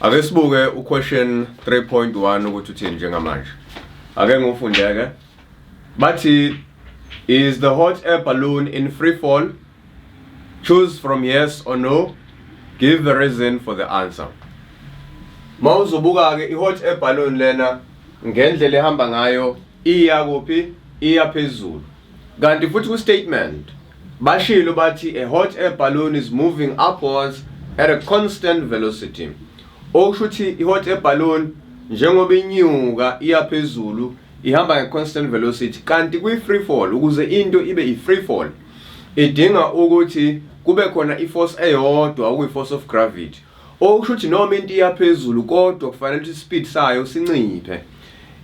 Ake sibuke question 3.1 ukuthi uthini njengamanje. Ake ngufundeke. Bathi is the hot air balloon in free fall? Choose from yes or no. Give the reason for the answer. Mawuzobuka ke i-hot air balloon lena ngendlela ehamba ngayo iya kuphi? Iya phezulu. Kanti futhi ku statement bashilo bathi a hot air balloon is moving upwards at a constant velocity. Okushuthi i-hot air balloon njengoba inyuka iya phezulu ihamba nge-constant velocity, kanti kwi-free fall ukuze into ibe i-free fall idinga ukuthi kube khona i-force eyodwa okuyi-force of gravity. Okushuthi noma into iya phezulu kodwa kufanele ukuthi speed sayo sinciphe.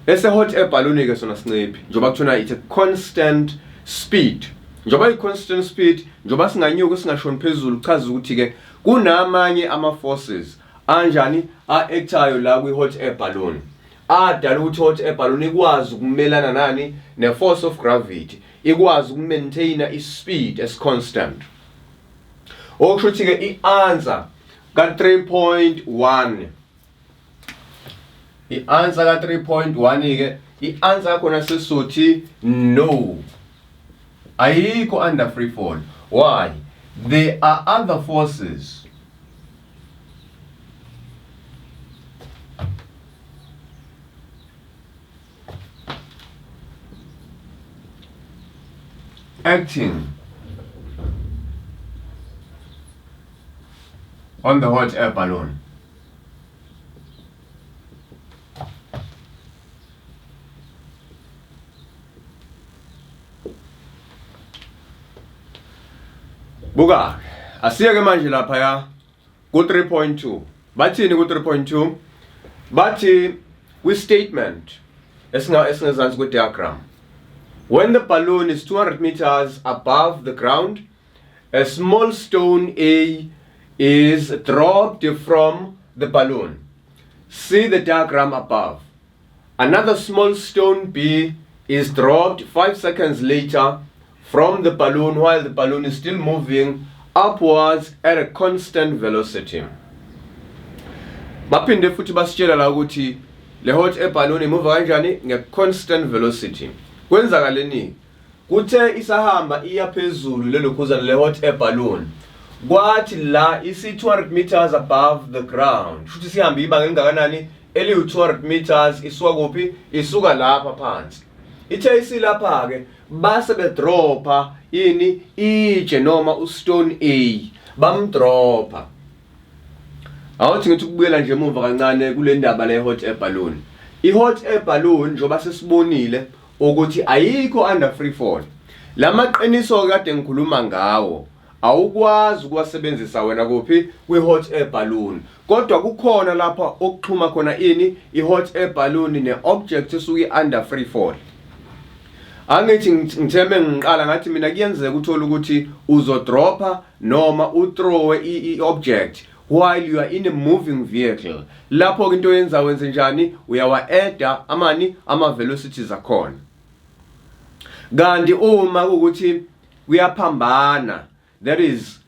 Ese hot air balloon ke sona sinciphe njoba kuthona it's a constant speed. Njoba i-constant speed njoba singanyuka singashoni phezulu chaza ukuthi ke kunamanye ama-forces anjani a-actayo la kwi-hot air balloon adala ukuthi hot air balloon ikwazi ukumelana nani ne-force of gravity, ikwazi ukumaintaina i-speed as constant. Okushuthi ke i-answer ka 3.1 i-answer ka 3.1 ke i-answer khona sisuthi no, ayikho under free fall. Why? There are other forces acting on the hot air balloon. Buka, asiya ke manje lapha ya ku 3.2. Bathini ku 3.2? Bathi with statement esingezansi ku diagram. When the balloon is 200 meters above the ground, a small stone A is dropped from the balloon. See the diagram above. Another small stone B is dropped 5 seconds later from the balloon while the balloon is still moving upwards at a constant velocity. Baphinde futhi basitshela la ukuthi le hot air balloon imove kanjani nge-constant velocity. Kwenzakaleni kuthe isahamba iya phezulu lelokhuzana le hot air balloon kwathi la isi 200 meters above the ground, futhi sihamba ibanga elingakanani eli 200 meters isuka kuphi? Isuka lapha phansi. Ithe isilapha ke base bedropa ini ije noma ustone A bamdropa. Awuthi ngithi ukubuyela nje emuva kancane kule ndaba le hot air balloon. I-hot air balloon njoba sesibonile ukuthi ayikho under free fall. Lamaqiniso kade ngikhuluma ngawo awukwazi ukuwasebenzisa wena kuphi kwi-hot air balloon, kodwa kukhona lapha okuxhuma khona ini i-hot air balloon ne-object esuke under free fall. Angithi ngitheme ngiqala ngathi mina kuyenzeka uthola ukuthi uzodropa noma uthrowe i-object while you are in a moving vehicle. Lapho ke into yenza wenze njani? Uyawa-adda ama-velocities akhona. Kanti uma ukuthi kuyaphambana, that is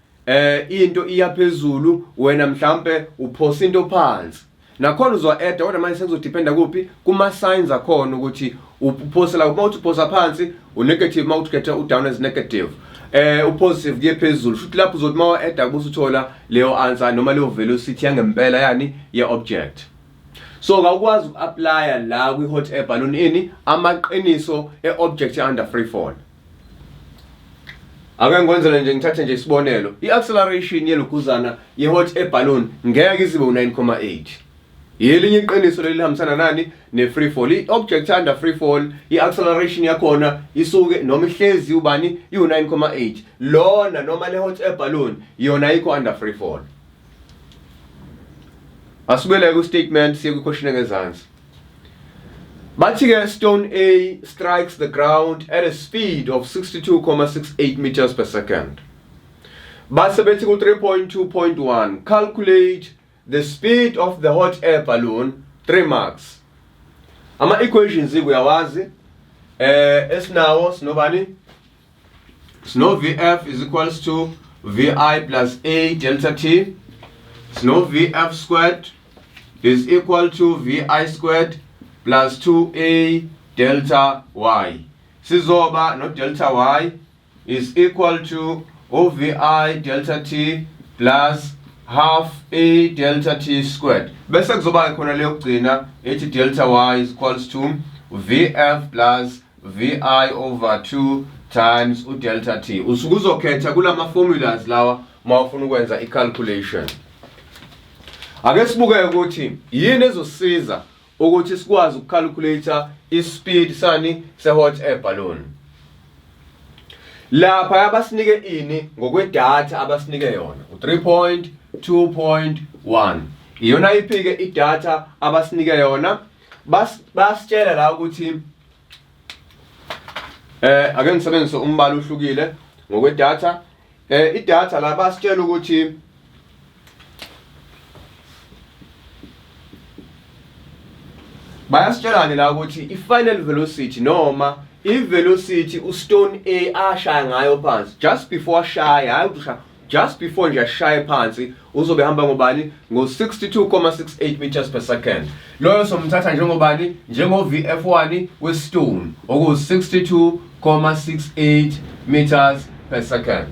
into iya phezulu wena mhlambe uphosa into phansi, nakhona uzwa-adda kodwa manje sekuzodependa kuphi kuma signs akhona ukuthi uphosela uma uthi uphosa phansi u-negative, uma uthi ukhetha u-down as negative, u-positive kuye phezulu. Futhi lapho uzothi uma wa-adda kubusa uthola leyo answer noma leyo velocity yangempela yani ye-object. So akwazi uku-applya la kwi-hot air balloon ini amaqiniso e-object under free fall. Ake ngikwenzele nje ngithathe nje isibonelo. I-acceleration yelokhuzana ye-hot air balloon ngeke izibe u-9.8. Yelinye iqiniso lelihambisana nani ne-free fall. I-object under free fall i-acceleration yakhona isuke noma ihlezi ubani i-9.8. Lona noma le-hot air balloon yona ayikho under free fall. Asibele ku statement siye ku question engezansi. Bathi ke stone A strikes the ground at a speed of 62.68 meters per second. Base bethi ku 3.2.1 calculate the speed of the hot air balloon, 3 marks. Ama equations uyawazi esinawo sinobani? Sino VF is equals to VI plus A delta T. Sino VF squared is equal to VI squared plus 2A delta Y. Sizoba no delta Y is equal to OVI delta T plus half A delta T squared. Bese kuzoba khona leyo kugcina ethi delta Y is equals to VF plus VI over 2 times delta T. Usukuzokhetha kulama formulas lawa mawufuna ukwenza i-calculation. Ake sibuke ukuthi yini ezosiza ukuthi sikwazi ukucalculate i-speed sani se-hot air balloon. Lapha abasinike ini ngokwe-data abasinike yona u-3.2.1. Iyona iphike i-data abasinike yona. Basitshela la ukuthi ake ngisebenzise umbala uhlukile ngokwe-data. I-data la basitshela ukuthi bayasitshelani la ukuthi i-final velocity noma i-velocity uStone A ashaya ngayo phansi just before ashaya, hayi ukuthi just before nje ashaya phansi uzobe hamba ngobani ngo-62.68 meters per second. Loyo somthatha njengobani njengo VF1 weStone oku-62.68 meters per second.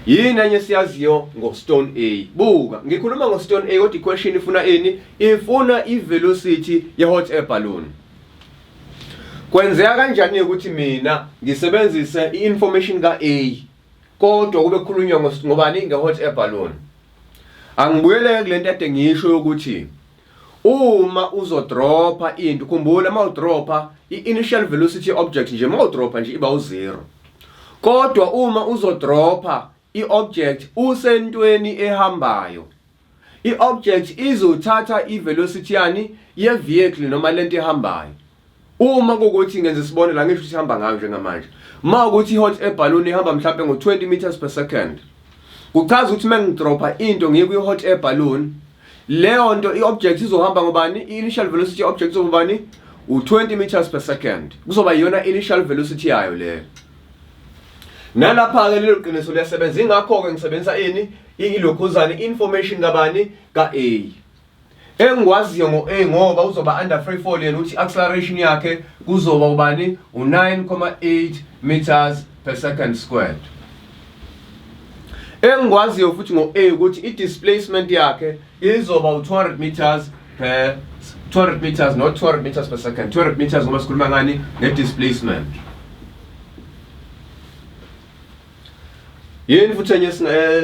Yini enye siyaziyo ngoStone A? Buka, ngikhuluma ngoStone A kodwa i-question ifuna ini? Ifuna i-velocity ye-hot air balloon. Kwenzeka kanjani ukuthi mina ngisebenzise i-information ka-A kodwa kube kukhulunywa ngobani nge-hot air balloon? Angibuyele kulento ade ngisho ukuthi uma uzodropa into, khumbula mawudropa i-initial velocity object nje mawudropa nje iba u0. Kodwa uma uzodropa i-object usentweni ehambayo, i-object izothatha i-velocity yani ye-vehicle noma lento ehambayo. Uma kukuthi ngenze sibone la ngisho ukuthi ihamba ngayo njengamanje, ma ukuthi i-hot air balloon ihamba mhlawumbe ngo-20 meters per second, kuchaza ukuthi mengidropa into ngiye kwi-hot air balloon, leyo nto i-object izohamba ngobani? I-initial velocity object izobani u-20 meters per second. Kuzoba yiyona initial velocity yayo leyo. Nalapha ke lelo qiniso liyasebenza. Ingakho ke ngisebenzisa ini ilokhuzana information kabani ka-A. Engikwaziyo ngo-A ngoba uzoba under free fall yena uthi acceleration yakhe kuzoba ubani u-9.8 meters per second squared. Engikwaziyo futhi ngo-A ukuthi i-displacement yakhe izoba u-200 meters per 200 meters not 200 meters per second. 200 meters ngoba sikhuluma ngani nge-displacement. Yini futhi enye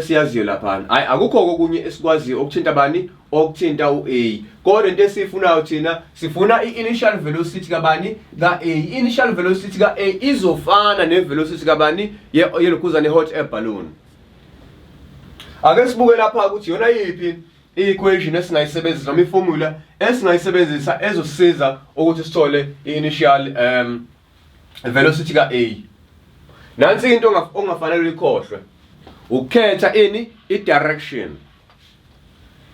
siyaziyo lapha? Hayi akukho okunye esikwaziyo okuthinta bani? Okuthinta u-A. Kodwa into esifunayo thina sifuna i-initial velocity kabani? Ka-A. I-initial velocity ka-A izofana ne-velocity kabani? Yelokhuzana ne-hot air balloon. Ake sibuke lapha ukuthi yona yipi i-equation esingayisebenzisa noma i-formula esingayisebenzisa ezosiza ukuthi sithole i-initial velocity ka-A. Nansi into ongafanele uyikhohlwe. Ukhetha ini? I-direction.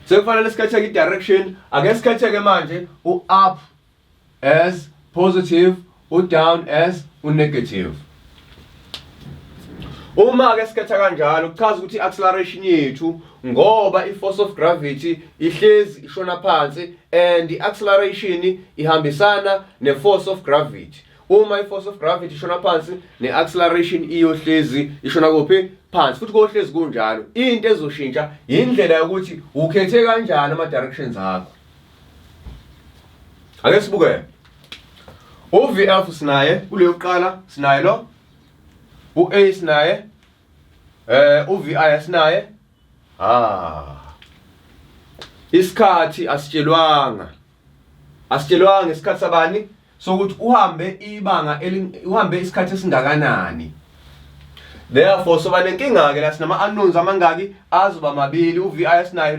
Sekufanele sikhethe i-direction. Ake sikhethe manje u-up as positive, u-down as u-negative. Uma ke sikhetha kanjalo kuchaza ukuthi i-acceleration yethu ngoba i-force of gravity ihlezi ishona phansi and i-acceleration ihambisana ne-force of gravity. Uma i-force of gravity ishona phansi ne-acceleration iyohlezi ishona kuphi? Phansi. Futhi kohlezi kunjalo. Into ezoshintsha indlela yokuthi ukhethe kanjani ama-directions akho. Ake sibuke. U-VF sinaye kuleyo qala sinaye lo. U-A sinaye. U-VI sinaye. Isikhathi asitshelwanga. Asitshelwanga isikhathi sabani? Sokuthi uhambe uhambe isikhathi esingakanani. Therefore soba nenkinga ke la sinama unknowns amangaki azoba mabili. U-VI sinayo